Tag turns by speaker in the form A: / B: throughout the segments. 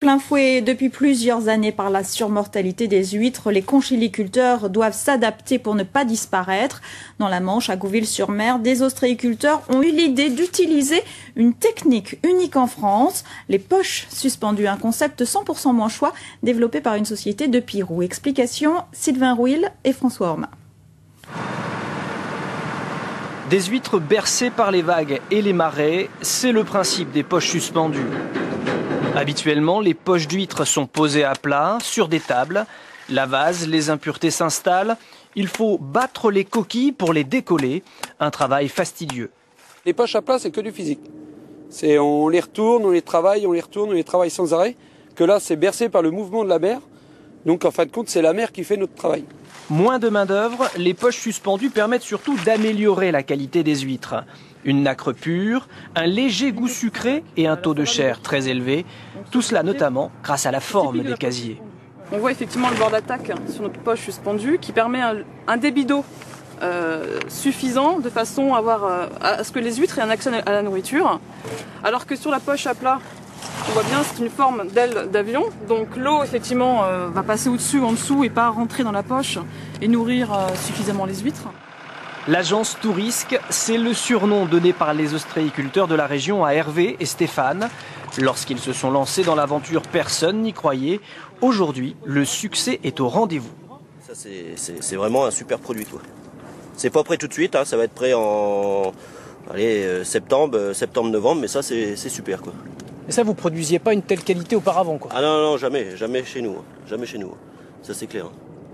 A: Plein fouet depuis plusieurs années par la surmortalité des huîtres, les conchiliculteurs doivent s'adapter pour ne pas disparaître. Dans la Manche, à Gouville-sur-Mer, des ostréiculteurs ont eu l'idée d'utiliser une technique unique en France, les poches suspendues, un concept 100% manchois développé par une société de Pirou. Explication, Sylvain Rouil et François Orma.
B: Des huîtres bercées par les vagues et les marées, c'est le principe des poches suspendues. Habituellement, les poches d'huîtres sont posées à plat, sur des tables. La vase, les impuretés s'installent. Il faut battre les coquilles pour les décoller. Un travail fastidieux.
C: Les poches à plat, c'est que du physique. On les retourne, on les travaille, on les retourne, on les travaille sans arrêt. Que là, c'est bercé par le mouvement de la mer. Donc en fin de compte, c'est la mer qui fait notre travail.
B: Moins de main-d'œuvre, les poches suspendues permettent surtout d'améliorer la qualité des huîtres. Une nacre pure, un léger goût sucré et un taux de chair très élevé. Tout cela notamment grâce à la forme des casiers.
D: On voit effectivement le bord d'attaque sur notre poche suspendue qui permet un débit d'eau suffisant de façon à ce que les huîtres aient un accès à la nourriture. Alors que sur la poche à plat, on voit bien c'est une forme d'aile d'avion. Donc l'eau effectivement va passer au-dessus, en dessous et pas rentrer dans la poche et nourrir suffisamment les huîtres.
B: L'agence Tourisque, c'est le surnom donné par les ostréiculteurs de la région à Hervé et Stéphane. Lorsqu'ils se sont lancés dans l'aventure, personne n'y croyait. Aujourd'hui, le succès est au rendez-vous.
E: Ça, c'est vraiment un super produit, quoi. C'est pas prêt tout de suite, hein, ça va être prêt en septembre-novembre, mais ça, c'est super, quoi.
F: Et ça, vous produisiez pas une telle qualité auparavant, quoi?
E: Ah non, jamais chez nous, jamais chez nous. Ça, c'est clair.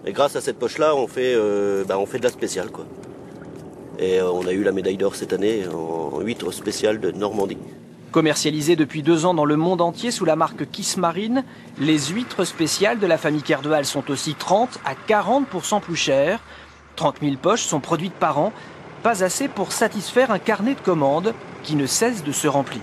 E: Et grâce à cette poche-là, on fait de la spéciale, quoi. Et on a eu la médaille d'or cette année en huîtres spéciales de Normandie.
B: Commercialisées depuis 2 ans dans le monde entier sous la marque Kiss Marine, les huîtres spéciales de la famille Kerdeval sont aussi 30 à 40% plus chères. 30 000 poches sont produites par an, pas assez pour satisfaire un carnet de commandes qui ne cesse de se remplir.